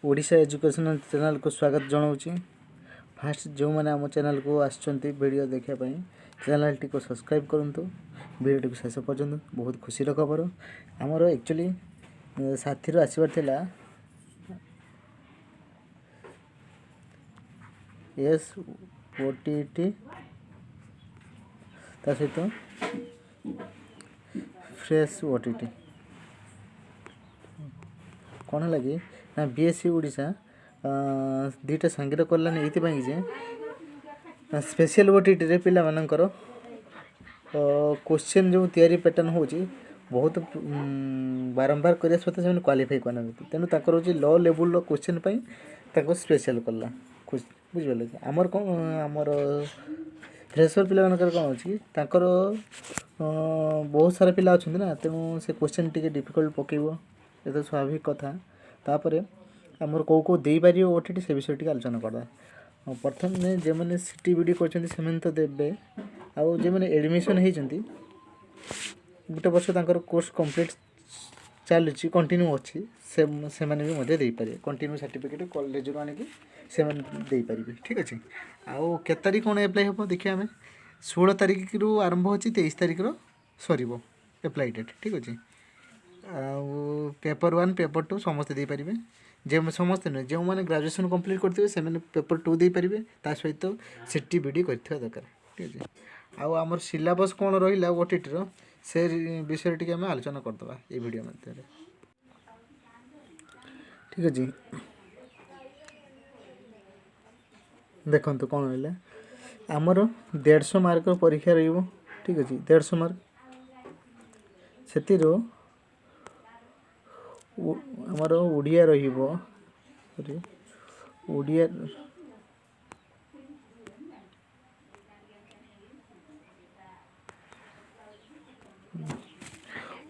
Odisha educational channel को स्वागत जनाऊँगी। Fast जो मैंने आम चैनल को आसुँच वीडियो देखापी चैनल टी को सब्सक्राइब करूँ। वीडियो टी शेष पर्यंत बहुत खुशी खबर आमर एक्चुअली साथी आसबार थिला एस ओटीटी ता सहित फ्रेश ओटीटी कौन लगे ना बीएससी ओडिशा दुईटा सांगे कलानी ये स्पेशल ओटीटी रे पिला मानकर क्वेश्चन जो तैयारी पैटर्न हो बहुत बारंबार करने सत्ते से क्वालिफाई करना तेणु ताकर हूँ लो लेवल क्वेश्चन पर स्पेशल कला बुझे कि आमर कौन आमर फ्रेशर पिला कौन अच्छी बहुत सारा पिला अच्छा ना तेणु से क्वेश्चन टी डिफिकल्ट पकेब ये तो स्वाभाविक कथा तापर आमर कौ कौ दे पार ओटीटी से विषय टी आलोचना करवा। प्रथम जो मैंने सीटी बीडी कर तो देवे आउ जो मैंने एडमिशन होती गोटे वर्ष तक कोर्स कंप्लीट चलुची कंटिन्यू अच्छी से मैंने भी दे पारे कंटिन्यू सर्टिफिकेट कॉलेज रू आनिकी से दे पारे ठीक अच्छे। आउ के तारीख कौन एप्लाई हम देखिए आम 16 तारीख रु आरंभ हो 23 तारीख सर एप्लाई डेट ठीक अच्छे। आउ पेपर 1 पेपर 2 समस्ते दे पारे जे समस्ते नुहे जो मैंने ग्रेजुएशन कंप्लीट करते से पेपर 2 दे पारे ता सहित सीटी बीडी कर दरकार ठीक अच्छे। आउ आमर सिलेबस कौन रहा ओटीटी से विषय टी आम आलोचना करदे ये वीडियो मध्य ठीक अच्छे। देखो कौन रहा आमर 150 मार्क परीक्षा रही ठीक अच्छे 150 मार्क से आमर ओडिया ओडिया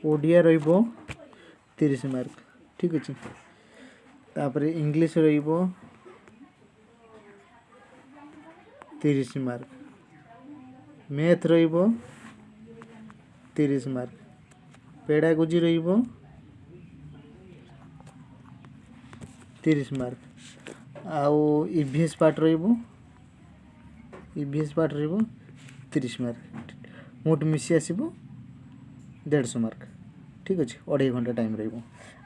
ओडिया 30 मार्क ठीक अच्छे। तापर English 30 mark math 30 mark pedagogy 30 mark आउ EVS part EVS part 30 mark मोट मिसी आसब 150 मार्क ठीक अच्छे 2.5 घंटा टाइम रही।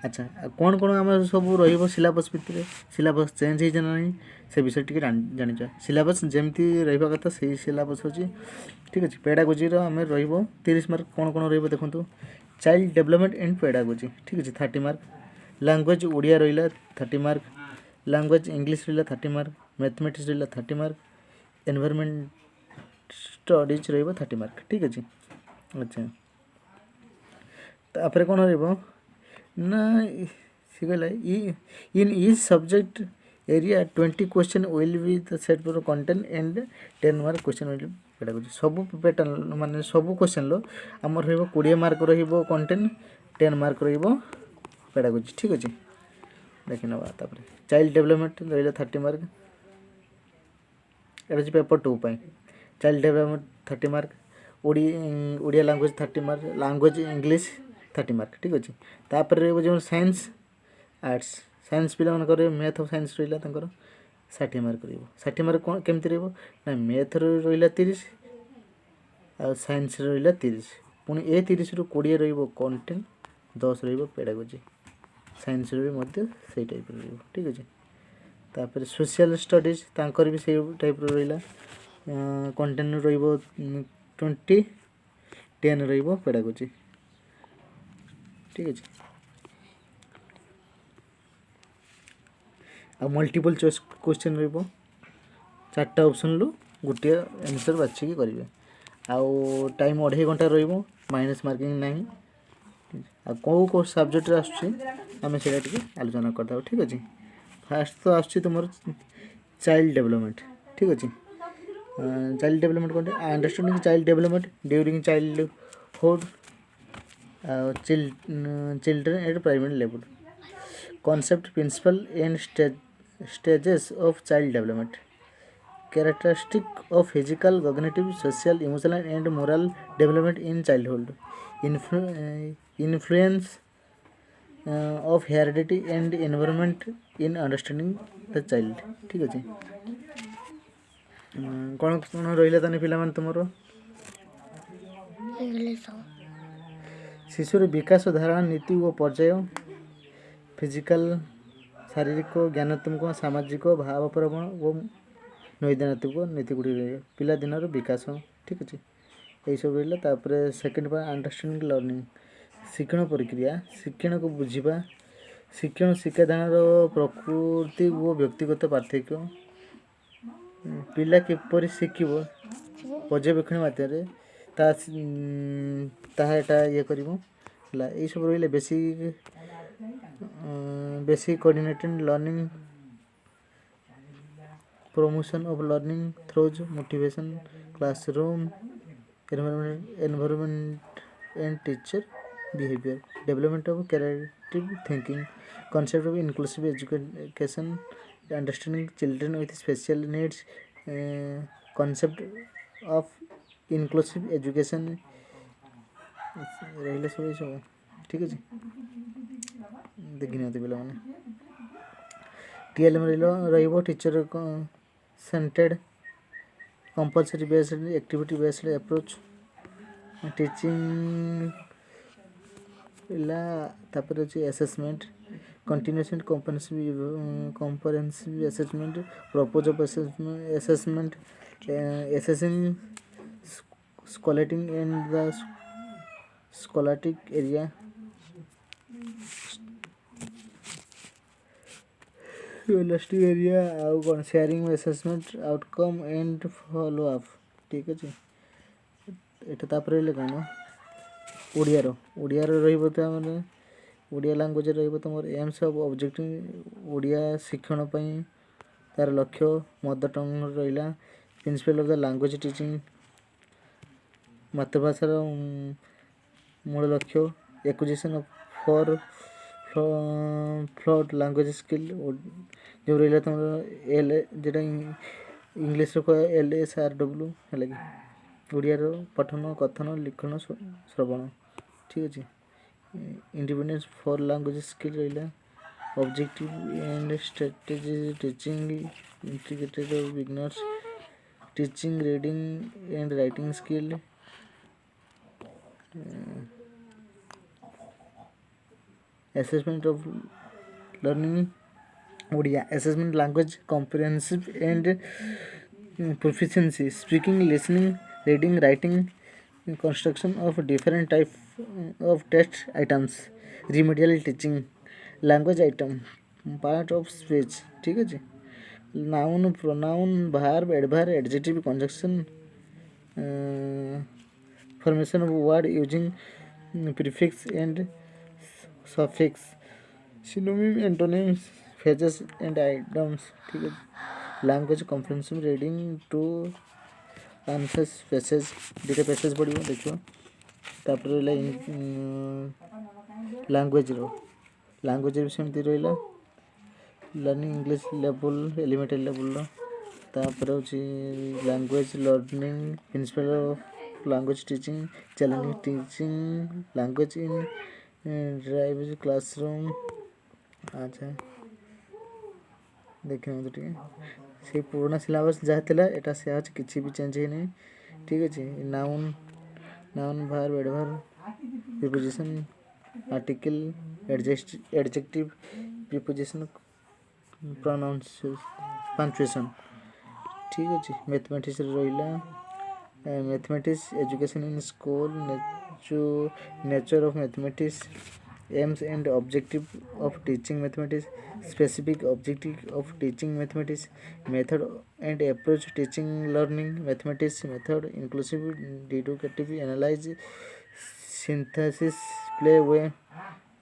अच्छा कौन कौन आम सब रिलेबस भितर सिलेबस चेंज हो नहीं से विषय टी जाच सिलेबस जमती रहा कथा से सिलेबस अच्छी ठीक अच्छे। पेडागोजी आम रो30 मार्क कौन कौन देखो चाइल्ड डेवलपमेंट एंड पेडागोजी ठीक अच्छे 30 मार्क लैंग्वेज ओडिया रहा 30 मार्क लैंग्वेज इंग्लिश रहा 30 मार्क मैथमेटिक्स रहा 30 मार्क एनवायरमेंट स्टडीज रहा 30 मार्क ठीक अच्छे। अच्छा तापर कौन ना सी कहला in each subject area 20 question will be the set for content and 10 mark question will pedagogy सब पैटर्न माने सब क्वेश्चन लो आमर रहिबो 20 मार्क रहिबो कंटेंट 10 मार्क रहिबो पेडागोजी ठीक अच्छे। देखि नबा तापर चाइल्ड डेवलपमेंट रहिला 30 मार्क एटा पेपर 2 पाई child development 30 mark Odia language 30 mark language English 30 mark ठीक अच्छे। तापर जो साइंस आर्ट्स साइंस पिला मैथ और साइंस रहा 60 मार्क 60 मार्क कौन केमती ना मैथ रहा 30 आ साइंस रहा 30 पुणी ए 30 रु 20 कंटेंट 10 पेडागोजी साइंस से टाइप ठीक अच्छे। तापर सोशल स्टडीज तांकर भी से टाइप रहा कंटेंट 20 10 पेडागोजी ठीक अच्छे। आ मल्टीपल चॉइस क्वेश्चन रहा 4टा ऑप्शन लो गोटे आंसर बाछिकी करेंगे आउ टाइम 2.5 घंटा रही माइनस मार्किंग ना कौ कौ सब्जेक्ट आम से आलोचना करदे ठीक अच्छे। फास्ट तो आस तुम चाइल्ड डेवलपमेंट ठीक अच्छे चाइल्ड डेवलपमेंट कौन understanding child development during childhood children eight primary level concept principle and stages of child development characteristic of physical cognitive social emotional and moral development in childhood influence of heredity and environment in understanding the child ठीक अच्छे कौन कौन रहा ताने पिला मान तुमरो English शिशुर विकास धारणा नीति व पर्याय फिजिकल शारीरिक ज्ञानात्मक सामाजिक भावप्रवण व नैदानात्मक नीति गुड़ी रहा पिला दिन विकास ठीक अच्छे यही सब रहा सेकेंड अंडरस्टैंडिंग लर्निंग शिक्षण प्रक्रिया शिक्षण को बुझा शिक्षण शिक्षादान प्रकृति और व्यक्तिगत पार्थक्य पिला किपर शिखब पर्यवेक्षण मध्यम ताहा ये कर यही सब रहा basic coordinated learning promotion of learning through motivation classroom environment and teacher behavior development of creative thinking concept of inclusive education understanding children with special needs concept of inclusive education रही सब सब ठीक है देखी पे मैंने TLM रही teacher centred compulsory based activity based approach teaching तापर अच्छे assessment continuous and comprehensive assessment purpose of assessment assessing scholastic and the scholastic area realistic area आउ कौन sharing assessment outcome and follow up ठीक अच्छे यहाँ कौन ओडियार रही ओडिया लैंग्वेज तुम एम्स ऑफ ऑब्जेक्टिव ओडिया शिक्षण तार लक्ष्य मदर टंग रहा principle of the language teaching मातृभाषार मूल लक्ष्य acquisition for float language skill जो रहा तुम एल जेटा इंग्लीश LSRW है कि ओडियार पठन कथन लिखन श्रवण ठीक अच्छे इंडिपेंडेंस फॉर लैंग्वेज स्किल रहा objective and strategy teaching integrated beginners teaching reading and writing skill assessment of learning Odia assessment language comprehensive and proficiency speaking listening reading writing construction of different type of test items remedial teaching language item part of speech ठीक है जी noun pronoun verb adverb adjective conjunction formation of word using prefix and suffix synonym antonyms phrases and items ठीक है language comprehensive reading two answers passage दुटा passage पढ़ो देखो तापर रहा language भी सेमती रहा learning English level elementary level तापर होची language learning principle of language teaching challenging teaching language in drive classroom अच्छा देखिए तो ठीक से पुराना सिलेबस जहाँ था यहाँ से आज किसी भी चेंज है नहीं ठीक अच्छे noun verb adverb preposition article adjective preposition punctuation ठीक अच्छे मैथमेटिक्स रहा mathematics education in school nature of mathematics aims and objective of teaching mathematics specific objective of teaching mathematics method and approach teaching learning mathematics method inclusive deductive analyze synthesis play way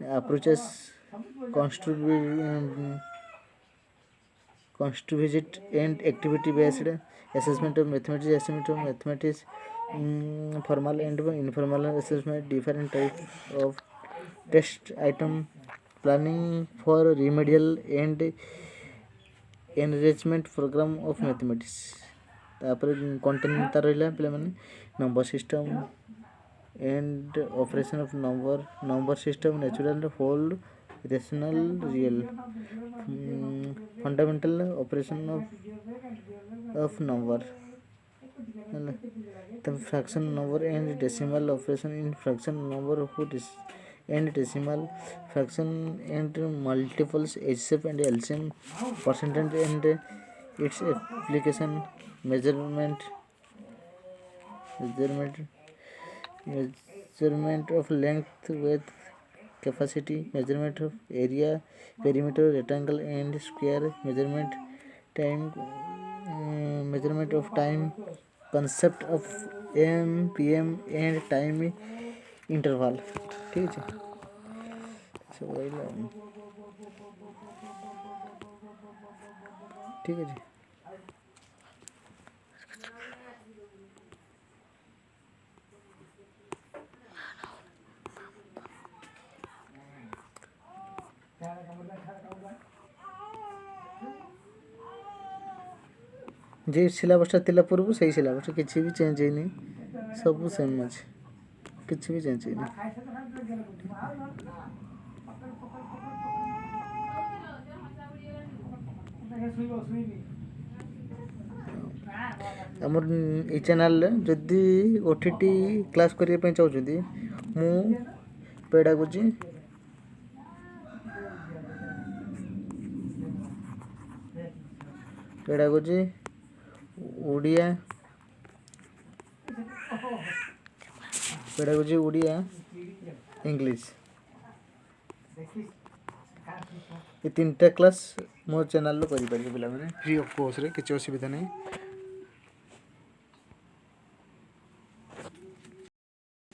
approaches construct and activity based assessment of mathematics formal and informal assessment different types of test item planning for remedial and enrichment program of mathematics तापर content तार रहा पे मैंने number system and operation of number system natural whole rational real fundamental operation of number ହେଲା then fraction number and decimal operation in fraction number of and decimal fraction and multiples HCF and LCM percentage and its application measurement measurement of length width capacity measurement of area perimeter rectangle and square measurement of time concept of AM PM and time interval ठीक है सब रहिला ठीक है जी जे सिलेबसटा थिला पूर्व सही syllabus किसी भी चेंज है नहीं सब सेम अच्छे किसी भी चेंज नहीं आमर ये चैनल जदि ओटीटी क्लास करने चाहते मु pedagogy Odia pedagogy Odia English ये तीन टा क्लास मो चैनल लो करि पारे पिला माने फ्री ऑफ कॉस्ट रे किछ असुविधा नहीं।